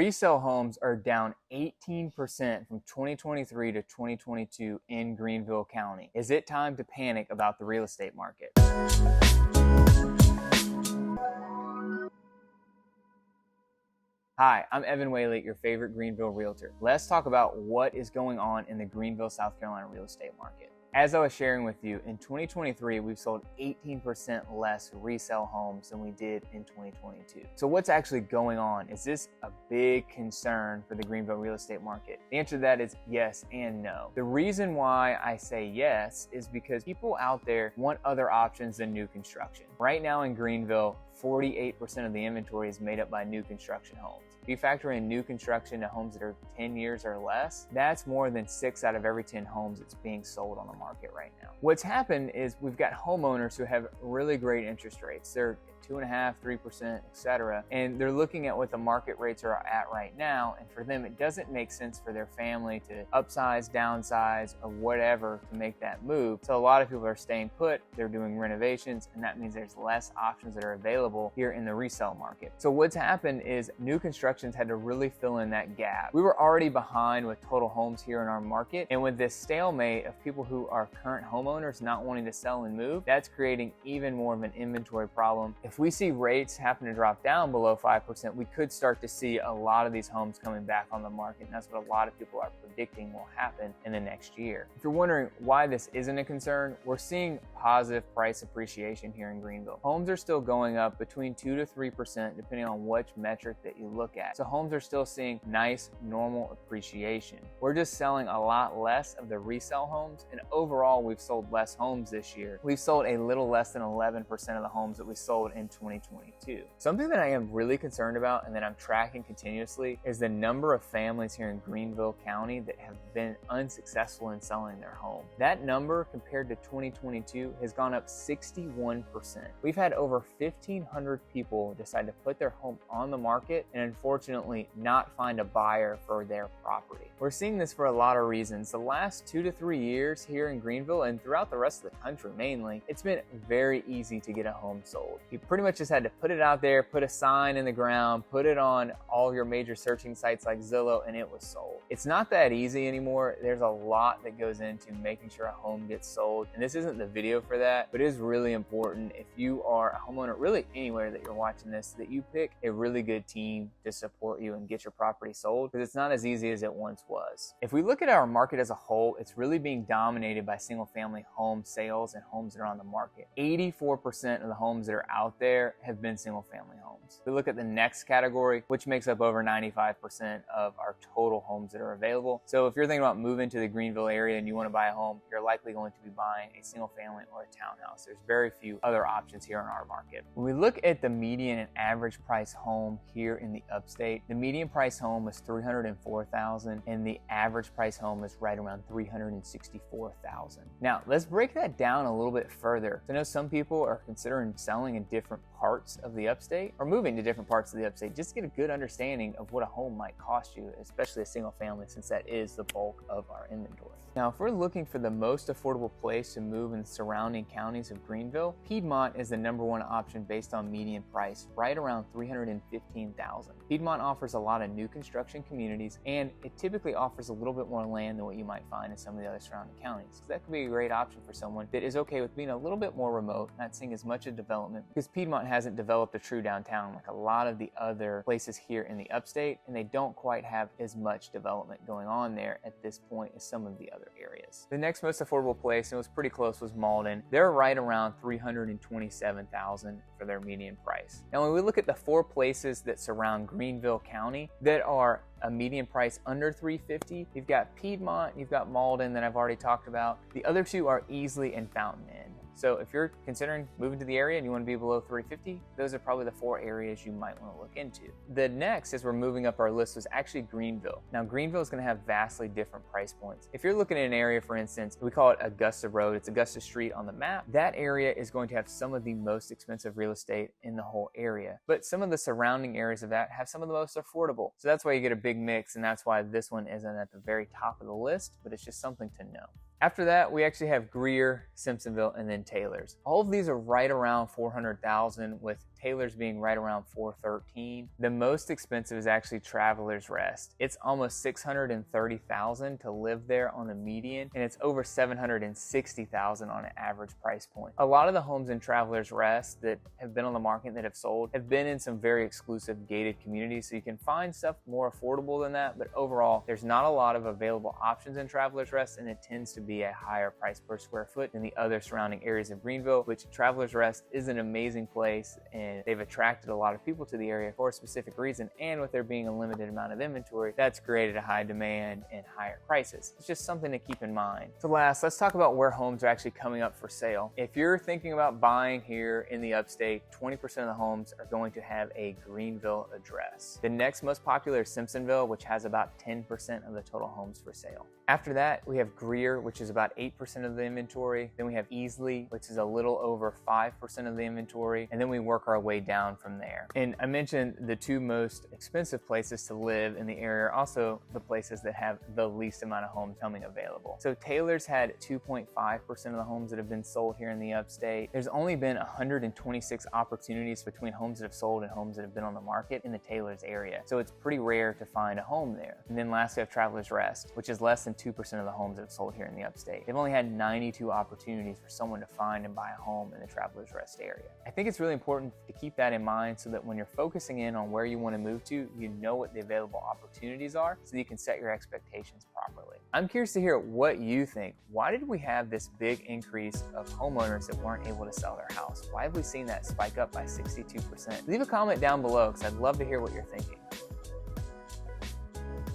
Resale homes are down 18% from 2023 to 2022 in Greenville County. Is it time to panic about the real estate market? Hi, I'm Evan Whaley, your favorite Greenville realtor. Let's talk about what is going on in the Greenville, South Carolina real estate market. As I was sharing with you, in 2023, we've sold 18% less resale homes than we did in 2022. So what's actually going on? Is this a big concern for the Greenville real estate market? The answer to that is yes and no. The reason why I say yes is because people out there want other options than new construction. Right now in Greenville, 48% of the inventory is made up by new construction homes. If you factor in new construction to homes that are 10 years or less, that's more than 6 out of every 10 homes that's being sold on the market right now. What's happened is we've got homeowners who have really great interest rates. They're 2.5%, 3%, etc. And they're looking at what the market rates are at right now. And for them, it doesn't make sense for their family to upsize, downsize, or whatever to make that move. So a lot of people are staying put, they're doing renovations, and that means there's less options that are available here in the resale market. So what's happened is new constructions had to really fill in that gap. We were already behind with total homes here in our market. And with this stalemate of people who are current homeowners not wanting to sell and move, that's creating even more of an inventory problem. If we see rates happen to drop down below 5%, we could start to see a lot of these homes coming back on the market. And that's what a lot of people are predicting will happen in the next year. If you're wondering why this isn't a concern, we're seeing positive price appreciation here in Greenville. Homes are still going up between 2 to 3% depending on which metric that you look at. So homes are still seeing nice, normal appreciation. We're just selling a lot less of the resale homes, and overall we've sold less homes this year. We've sold a little less than 11% of the homes that we sold in 2022. Something that I am really concerned about and that I'm tracking continuously is the number of families here in Greenville County that have been unsuccessful in selling their home. That number compared to 2022 has gone up 61%. We've had over 1,500 people decide to put their home on the market and unfortunately not find a buyer for their property. We're seeing this for a lot of reasons. The last 2 to 3 years here in Greenville and throughout the rest of the country mainly, it's been very easy to get a home sold. You pretty much just had to put it out there, put a sign in the ground, put it on all your major searching sites like Zillow, and it was sold. It's not that easy anymore. There's a lot that goes into making sure a home gets sold, and this isn't the video for that, but it is really important if you are a homeowner, really anywhere that you're watching this, that you pick a really good team to support you and get your property sold, because it's not as easy as it once was. If we look at our market as a whole, it's really being dominated by single family home sales and homes that are on the market. 84% of the homes that are out there have been single family homes. We look at the next category, which makes up over 95% of our total homes that are available. So if you're thinking about moving to the Greenville area and you want to buy a home, you're likely going to be buying a single family or a townhouse. There's very few other options here in our market. When we look at the median and average price home here in the upstate, the median price home was $304,000 and the average price home is right around $364,000. Now let's break that down a little bit further. I know some people are considering selling in different parts of the upstate or moving to different parts of the upstate just to get a good understanding of what a home might cost you, especially a single family, since that is the bulk of our inventory. Now, if we're looking for the most affordable place to move in the surrounding counties of Greenville, Piedmont is the #1 option based on median price, right around $315,000. Piedmont offers a lot of new construction communities, and it typically offers a little bit more land than what you might find in some of the other surrounding counties. So that could be a great option for someone that is okay with being a little bit more remote, not seeing as much of development, because Piedmont hasn't developed a true downtown like a lot of the other places here in the upstate, and they don't quite have as much development going on there at this point as some of the other areas. The next most affordable place, and it was pretty close, was Malden. They're right around $327,000 for their median price. Now, when we look at the 4 places that surround Greenville County that are a median price under $350, you've got Piedmont, you've got Malden that I've already talked about. The other 2 are Easley and Fountain Inn. So if you're considering moving to the area and you want to be below $350, those are probably the 4 areas you might want to look into. The next, as we're moving up our list, was actually Greenville. Now, Greenville is going to have vastly different price points. If you're looking at an area, for instance, we call it Augusta Road, it's Augusta Street on the map, that area is going to have some of the most expensive real estate in the whole area. But some of the surrounding areas of that have some of the most affordable. So that's why you get a big mix, and that's why this one isn't at the very top of the list, but it's just something to know. After that, we actually have Greer, Simpsonville, and then Taylor's. All of these are right around $400,000, with Taylor's being right around $413. The most expensive is actually Travelers Rest. It's almost $630,000 to live there on the median, and it's over $760,000 on an average price point. A lot of the homes in Travelers Rest that have been on the market that have sold have been in some very exclusive gated communities, so you can find stuff more affordable than that, but overall there's not a lot of available options in Travelers Rest, and it tends to be a higher price per square foot than the other surrounding areas of Greenville, which Travelers Rest is an amazing place, and they've attracted a lot of people to the area for a specific reason, and with there being a limited amount of inventory, that's created a high demand and higher prices. It's just something to keep in mind. So last, let's talk about where homes are actually coming up for sale. If you're thinking about buying here in the upstate, 20% of the homes are going to have a Greenville address. The next most popular is Simpsonville, which has about 10% of the total homes for sale. After that, we have Greer, which is about 8% of the inventory. Then we have Easley, which is a little over 5% of the inventory. And then we work our way down from there. And I mentioned the two most expensive places to live in the area are also the places that have the least amount of homes coming available. So Taylor's had 2.5% of the homes that have been sold here in the upstate. There's only been 126 opportunities between homes that have sold and homes that have been on the market in the Taylor's area. So it's pretty rare to find a home there. And then lastly, we have Travelers Rest, which is less than 2% of the homes that have sold here in the upstate. They've only had 92 opportunities for someone to find and buy a home in the Travelers Rest area. I think it's really important to keep that in mind so that when you're focusing in on where you want to move to, you know what the available opportunities are so that you can set your expectations properly. I'm curious to hear what you think. Why did we have this big increase of homeowners that weren't able to sell their house? Why have we seen that spike up by 62%? Leave a comment down below because I'd love to hear what you're thinking.